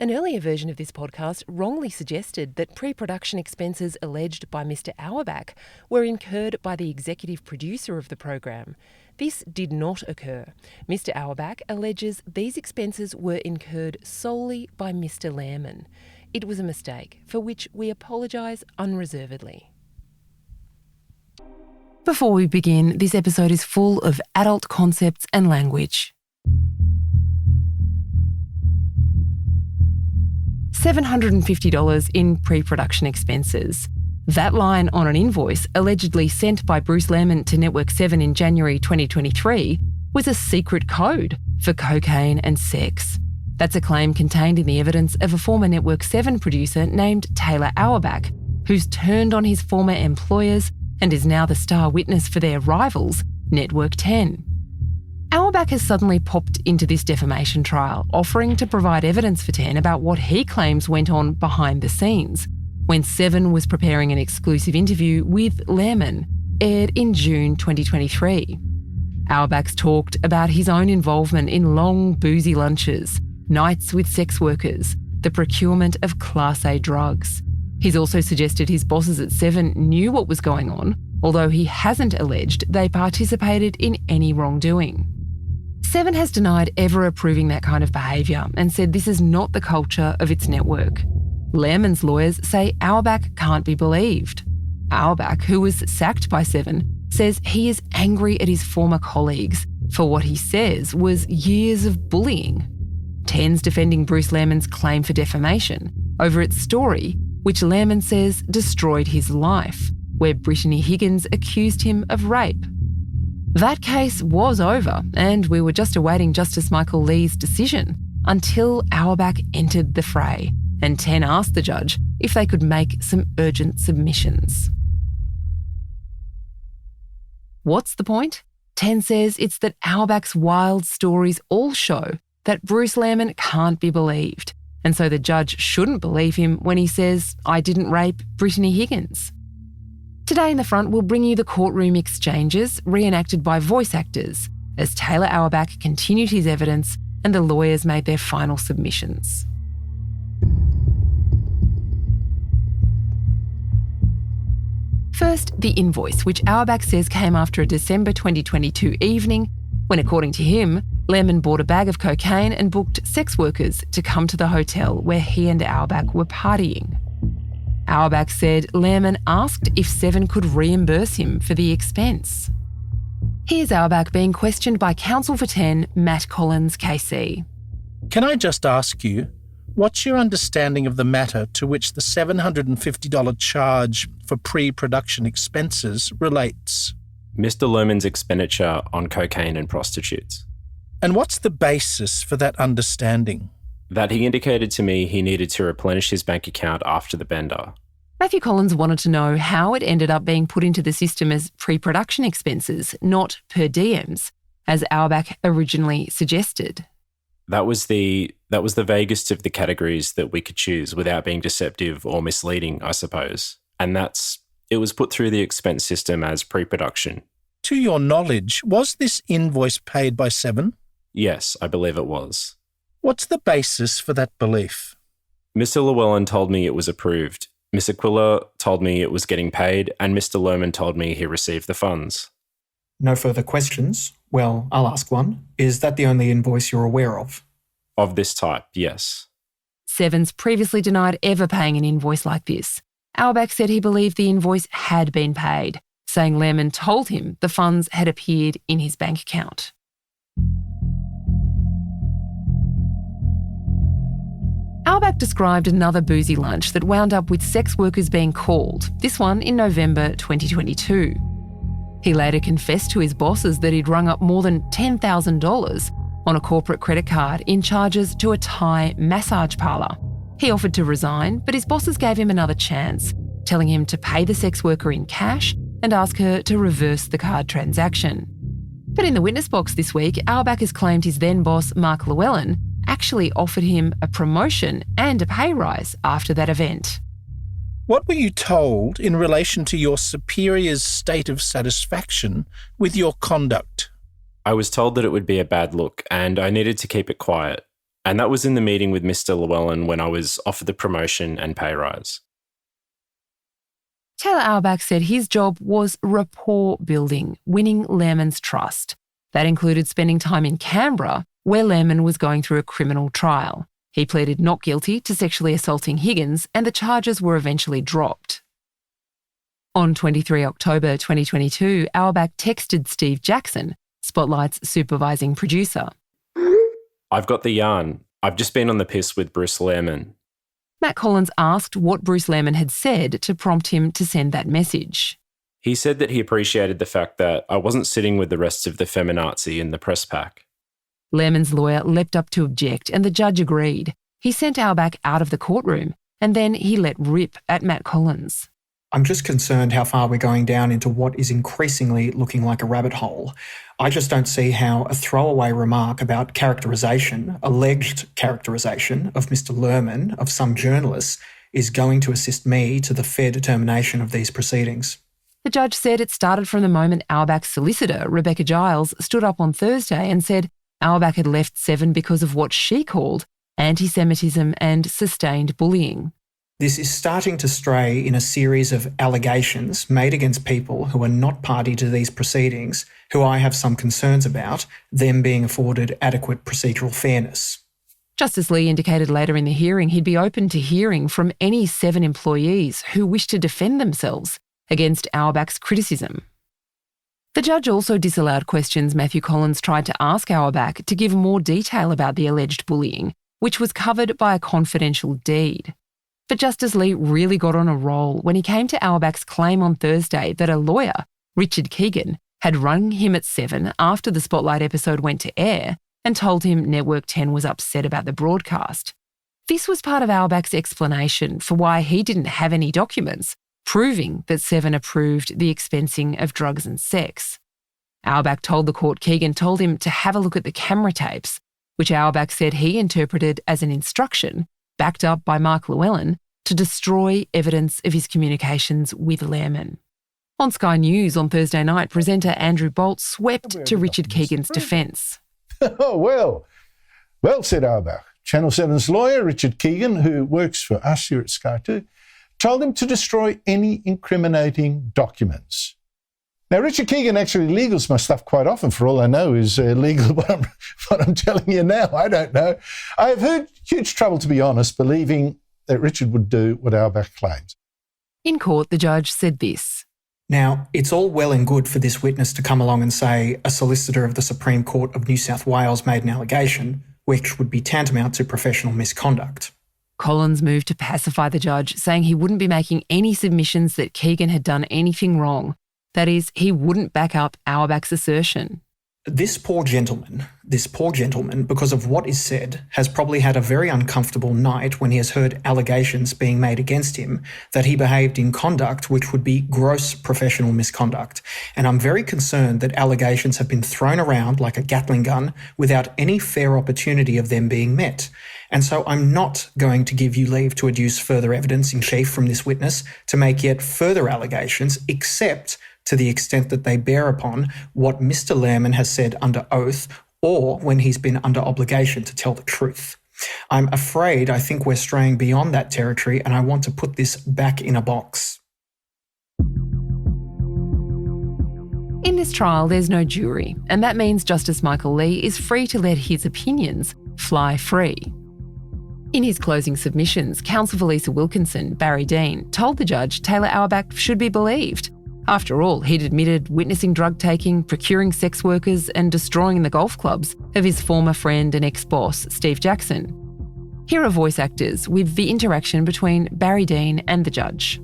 An earlier version of this podcast wrongly suggested that pre-production expenses alleged by Mr Auerbach were incurred by the executive producer of the program. This did not occur. Mr Auerbach alleges these expenses were incurred solely by Mr Lehrmann. It was a mistake, for which we apologise unreservedly. Before we begin, this episode is full of adult concepts and language. $750 in pre-production expenses. That line on an invoice allegedly sent by Bruce Lehrmann to Network 7 in January 2023 was a secret code for cocaine and sex. That's a claim contained in the evidence of a former Network 7 producer named Taylor Auerbach, who's turned on his former employers and is now the star witness for their rivals, Network 10. Auerbach has suddenly popped into this defamation trial, offering to provide evidence for 10 about what he claims went on behind the scenes, when 7 was preparing an exclusive interview with Lehrmann, aired in June 2023. Auerbach's talked about his own involvement in long, boozy lunches, nights with sex workers, the procurement of Class A drugs. He's also suggested his bosses at 7 knew what was going on, although he hasn't alleged they participated in any wrongdoing. 7 has denied ever approving that kind of behaviour and said this is not the culture of its network. Lehrmann's lawyers say Auerbach can't be believed. Auerbach, who was sacked by 7, says he is angry at his former colleagues for what he says was years of bullying. 10's defending Bruce Lehrmann's claim for defamation over its story, which Lehrmann says destroyed his life, where Brittany Higgins accused him of rape. That case was over, and we were just awaiting Justice Michael Lee's decision until Auerbach entered the fray, and 10 asked the judge if they could make some urgent submissions. What's the point? 10 says it's that Auerbach's wild stories all show that Bruce Lehrmann can't be believed, and so the judge shouldn't believe him when he says, "I didn't rape Brittany Higgins." Today in the front, we'll bring you the courtroom exchanges reenacted by voice actors as Taylor Auerbach continued his evidence and the lawyers made their final submissions. First, the invoice, which Auerbach says came after a December 2022 evening when, according to him, Lehrmann bought a bag of cocaine and booked sex workers to come to the hotel where he and Auerbach were partying. Auerbach said Lehrmann asked if 7 could reimburse him for the expense. Here's Auerbach being questioned by counsel for 10, Matt Collins, KC. Can I just ask you, what's your understanding of the matter to which the $750 charge for pre-production expenses relates? Mr Lehrmann's expenditure on cocaine and prostitutes. And what's the basis for that understanding? That he indicated to me he needed to replenish his bank account after the bender. Matthew Collins wanted to know how it ended up being put into the system as pre-production expenses, not per diems, as Auerbach originally suggested. That was the vaguest of the categories that we could choose without being deceptive or misleading, I suppose. And it was put through the expense system as pre-production. To your knowledge, was this invoice paid by 7? Yes, I believe it was. What's the basis for that belief? Mr Llewellyn told me it was approved. Miss Aquila told me it was getting paid, and Mr Lehrmann told me he received the funds. No further questions? Well, I'll ask one. Is that the only invoice you're aware of? Of this type, yes. 7's previously denied ever paying an invoice like this. Auerbach said he believed the invoice had been paid, saying Lehrmann told him the funds had appeared in his bank account. Auerbach described another boozy lunch that wound up with sex workers being called, this one in November 2022. He later confessed to his bosses that he'd rung up more than $10,000 on a corporate credit card in charges to a Thai massage parlour. He offered to resign, but his bosses gave him another chance, telling him to pay the sex worker in cash and ask her to reverse the card transaction. But in the witness box this week, Auerbach has claimed his then boss, Mark Llewellyn, actually offered him a promotion and a pay rise after that event. What were you told in relation to your superior's state of satisfaction with your conduct? I was told that it would be a bad look and I needed to keep it quiet. And that was in the meeting with Mr Llewellyn when I was offered the promotion and pay rise. Taylor Auerbach said his job was rapport building, winning Lehrmann's trust. That included spending time in Canberra, where Lehrmann was going through a criminal trial. He pleaded not guilty to sexually assaulting Higgins, and the charges were eventually dropped. On 23 October 2022, Auerbach texted Steve Jackson, Spotlight's supervising producer. I've got the yarn. I've just been on the piss with Bruce Lehrmann. Matt Collins asked what Bruce Lehrmann had said to prompt him to send that message. He said that he appreciated the fact that I wasn't sitting with the rest of the feminazi in the press pack. Lehrmann's lawyer leapt up to object, and the judge agreed. He sent Auerbach out of the courtroom, and then he let rip at Matt Collins. I'm just concerned how far we're going down into what is increasingly looking like a rabbit hole. I just don't see how a throwaway remark about characterisation, alleged characterisation of Mr Lehrmann, of some journalists, is going to assist me to the fair determination of these proceedings. The judge said it started from the moment Auerbach's solicitor, Rebecca Giles, stood up on Thursday and said Auerbach had left Seven because of what she called anti-Semitism and sustained bullying. This is starting to stray in a series of allegations made against people who are not party to these proceedings, who I have some concerns about, them being afforded adequate procedural fairness. Justice Lee indicated later in the hearing he'd be open to hearing from any Seven employees who wish to defend themselves against Auerbach's criticism. The judge also disallowed questions Matthew Collins tried to ask Auerbach to give more detail about the alleged bullying, which was covered by a confidential deed. But Justice Lee really got on a roll when he came to Auerbach's claim on Thursday that a lawyer, Richard Keegan, had rung him at 7 after the Spotlight episode went to air and told him Network 10 was upset about the broadcast. This was part of Auerbach's explanation for why he didn't have any documents proving that 7 approved the expensing of drugs and sex. Auerbach told the court Keegan told him to have a look at the camera tapes, which Auerbach said he interpreted as an instruction backed up by Mark Llewellyn, to destroy evidence of his communications with Lehrmann. On Sky News on Thursday night, presenter Andrew Bolt swept to Richard Keegan's defence. Oh, well said Auerbach. Channel 7's lawyer, Richard Keegan, who works for us here at Sky 2, told him to destroy any incriminating documents. Now, Richard Keegan actually legals my stuff quite often. For all I know is legal what I'm telling you now. I don't know. I have had huge trouble, to be honest, believing that Richard would do what Auerbach claims. In court, the judge said this. Now, it's all well and good for this witness to come along and say a solicitor of the Supreme Court of New South Wales made an allegation, which would be tantamount to professional misconduct. Collins moved to pacify the judge, saying he wouldn't be making any submissions that Keegan had done anything wrong. That is, he wouldn't back up Auerbach's assertion. This poor gentleman, because of what is said, has probably had a very uncomfortable night when he has heard allegations being made against him that he behaved in conduct which would be gross professional misconduct. And I'm very concerned that allegations have been thrown around like a Gatling gun without any fair opportunity of them being met. And so I'm not going to give you leave to adduce further evidence in chief from this witness to make yet further allegations, except to the extent that they bear upon what Mr Lehrmann has said under oath or when he's been under obligation to tell the truth. I'm afraid I think we're straying beyond that territory, and I want to put this back in a box. In this trial, there's no jury, and that means Justice Michael Lee is free to let his opinions fly free. In his closing submissions, counsel for Lisa Wilkinson, Barry Dean, told the judge Taylor Auerbach should be believed. After all, he'd admitted witnessing drug taking, procuring sex workers and destroying the golf clubs of his former friend and ex-boss, Steve Jackson. Here are voice actors with the interaction between Barry Dean and the judge.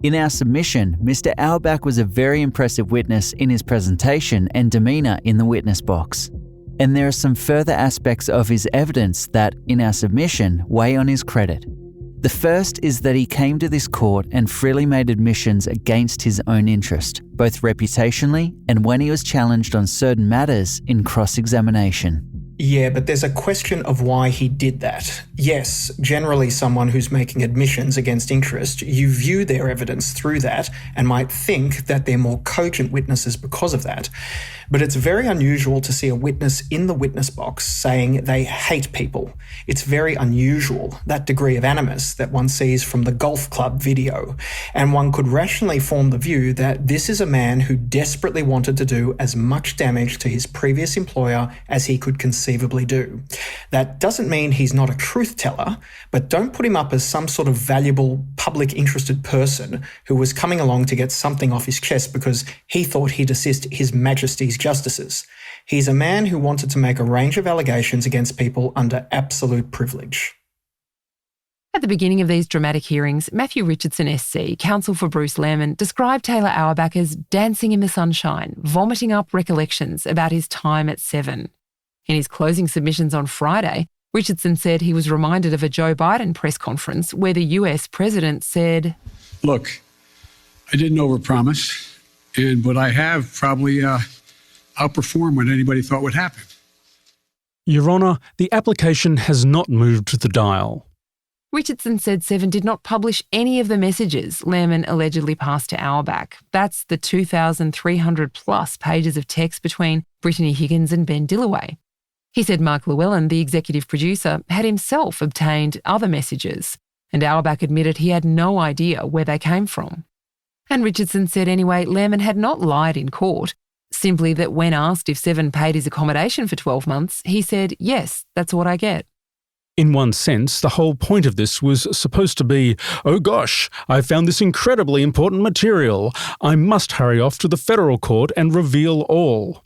In our submission, Mr Auerbach was a very impressive witness in his presentation and demeanour in the witness box. And there are some further aspects of his evidence that, in our submission, weigh on his credit. The first is that he came to this court and freely made admissions against his own interest, both reputationally and when he was challenged on certain matters in cross-examination. Yeah, but there's a question of why he did that. Yes, generally someone who's making admissions against interest, you view their evidence through that and might think that they're more cogent witnesses because of that. But it's very unusual to see a witness in the witness box saying they hate people. It's very unusual, that degree of animus that one sees from the golf club video. And one could rationally form the view that this is a man who desperately wanted to do as much damage to his previous employer as he could conceivably do. That doesn't mean he's not a truth teller, but don't put him up as some sort of valuable public interested person who was coming along to get something off his chest because he thought he'd assist His Majesty's justices. He's a man who wanted to make a range of allegations against people under absolute privilege. At the beginning of these dramatic hearings, Matthew Richardson SC, counsel for Bruce Lehrmann, described Taylor Auerbach as dancing in the sunshine, vomiting up recollections about his time at Seven. In his closing submissions on Friday, Richardson said he was reminded of a Joe Biden press conference where the US president said, "Look, I didn't overpromise, but I have probably outperformed what anybody thought would happen." Your Honour, the application has not moved the dial. Richardson said Seven did not publish any of the messages Lehrmann allegedly passed to Auerbach. That's the 2,300 plus pages of text between Brittany Higgins and Ben Dillaway. He said Mark Llewellyn, the executive producer, had himself obtained other messages, and Auerbach admitted he had no idea where they came from. And Richardson said anyway, Lehrmann had not lied in court, simply that when asked if Seven paid his accommodation for 12 months, he said, "Yes, that's what I get." In one sense, the whole point of this was supposed to be, "Oh gosh, I found this incredibly important material. I must hurry off to the federal court and reveal all."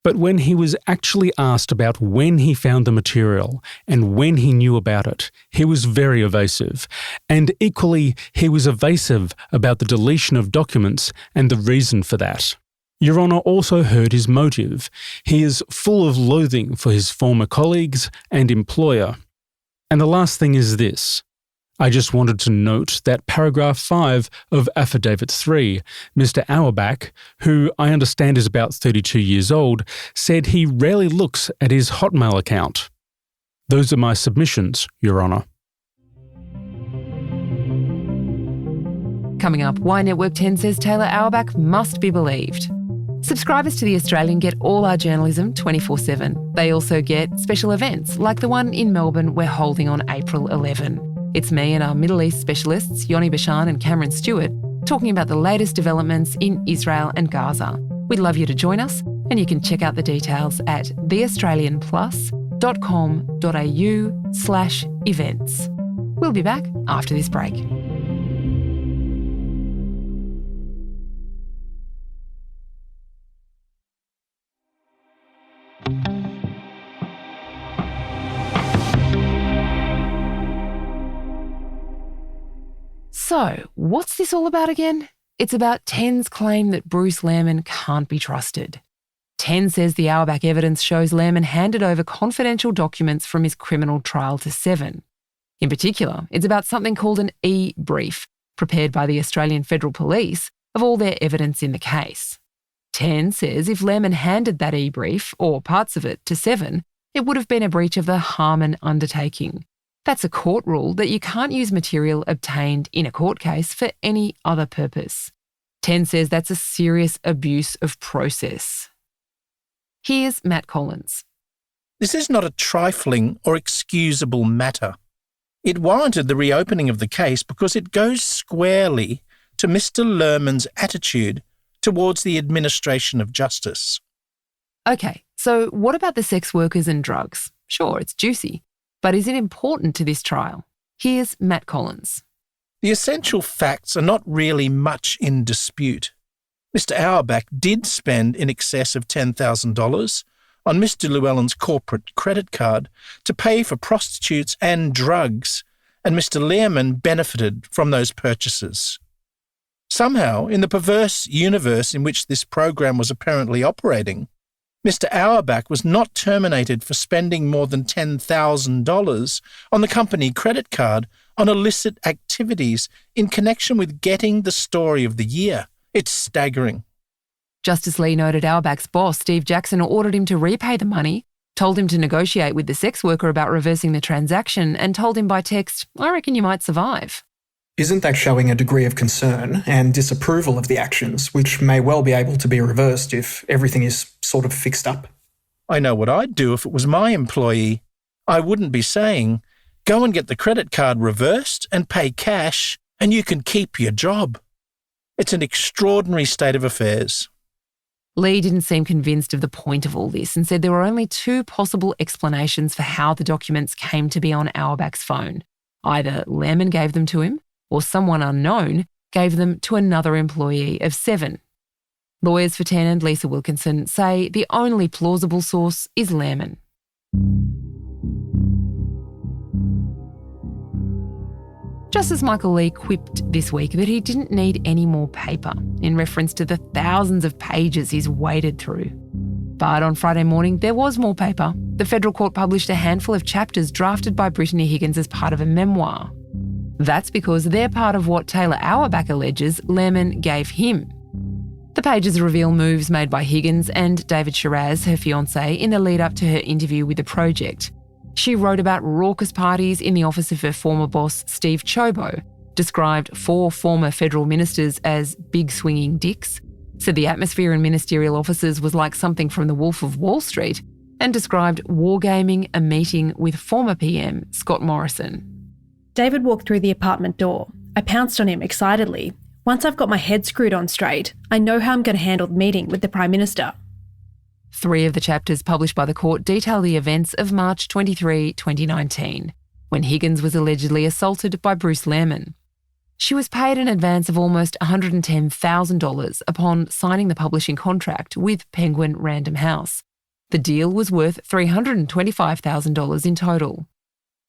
But when he was actually asked about when he found the material and when he knew about it, he was very evasive. And equally, he was evasive about the deletion of documents and the reason for that. Your Honour also heard his motive. He is full of loathing for his former colleagues and employer. And the last thing is this. I just wanted to note that paragraph 5 of Affidavit 3, Mr Auerbach, who I understand is about 32 years old, said he rarely looks at his Hotmail account. Those are my submissions, Your Honour. Coming up, why Network 10 says Taylor Auerbach must be believed. Subscribers to The Australian get all our journalism 24/7. They also get special events like the one in Melbourne we're holding on April 11. It's me and our Middle East specialists, Yoni Bashan and Cameron Stewart, talking about the latest developments in Israel and Gaza. We'd love you to join us, and you can check out the details at theaustralianplus.com.au/events. We'll be back after this break. So, what's this all about again? It's about Ten's claim that Bruce Lehrmann can't be trusted. Ten says the Auerbach evidence shows Lehrmann handed over confidential documents from his criminal trial to Seven. In particular, it's about something called an e-brief, prepared by the Australian Federal Police, of all their evidence in the case. Ten says if Lehrmann handed that e-brief, or parts of it, to Seven, it would have been a breach of the Harmon undertaking. That's a court rule that you can't use material obtained in a court case for any other purpose. Ten says that's a serious abuse of process. Here's Matt Collins. This is not a trifling or excusable matter. It warranted the reopening of the case because it goes squarely to Mr Lehrmann's attitude towards the administration of justice. Okay, so what about the sex workers and drugs? Sure, it's juicy. But is it important to this trial? Here's Matt Collins. The essential facts are not really much in dispute. Mr Auerbach did spend in excess of $10,000 on Mr Llewellyn's corporate credit card to pay for prostitutes and drugs, and Mr Lehrmann benefited from those purchases. Somehow, in the perverse universe in which this program was apparently operating, Mr Auerbach was not terminated for spending more than $10,000 on the company credit card on illicit activities in connection with getting the story of the year. It's staggering. Justice Lee noted Auerbach's boss, Steve Jackson, ordered him to repay the money, told him to negotiate with the sex worker about reversing the transaction, and told him by text, "I reckon you might survive." Isn't that showing a degree of concern and disapproval of the actions, which may well be able to be reversed if everything is sort of fixed up? I know what I'd do if it was my employee. I wouldn't be saying, "Go and get the credit card reversed and pay cash and you can keep your job." It's an extraordinary state of affairs. Lee didn't seem convinced of the point of all this and said there were only two possible explanations for how the documents came to be on Auerbach's phone. Either Lehrmann gave them to him, or someone unknown gave them to another employee of Seven. Lawyers for Ten and Lisa Wilkinson say the only plausible source is Lehrmann. Justice Michael Lee quipped this week that he didn't need any more paper, in reference to the thousands of pages he's waded through. But on Friday morning, there was more paper. The federal court published a handful of chapters drafted by Brittany Higgins as part of a memoir. That's because they're part of what Taylor Auerbach alleges Lehrmann gave him. The pages reveal moves made by Higgins and David Shiraz, her fiancé, in the lead up to her interview with the project. She wrote about raucous parties in the office of her former boss, Steve Chobo, described 4 former federal ministers as big swinging dicks, said the atmosphere in ministerial offices was like something from The Wolf of Wall Street, and described wargaming a meeting with former PM Scott Morrison. David walked through the apartment door. I pounced on him excitedly. Once I've got my head screwed on straight, I know how I'm going to handle the meeting with the Prime Minister. 3 of the chapters published by the court detail the events of March 23, 2019, when Higgins was allegedly assaulted by Bruce Lehrmann. She was paid an advance of almost $110,000 upon signing the publishing contract with Penguin Random House. The deal was worth $325,000 in total.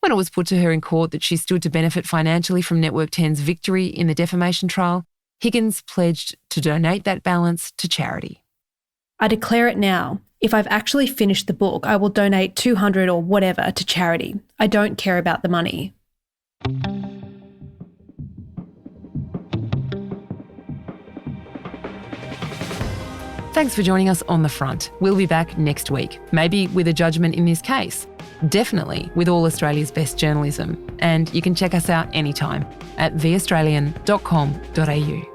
When it was put to her in court that she stood to benefit financially from Network 10's victory in the defamation trial, Higgins pledged to donate that balance to charity. I declare it now. If I've actually finished the book, I will donate $200 or whatever to charity. I don't care about the money. Thanks for joining us on The Front. We'll be back next week, maybe with a judgment in this case. Definitely with all Australia's best journalism. And you can check us out anytime at theaustralian.com.au.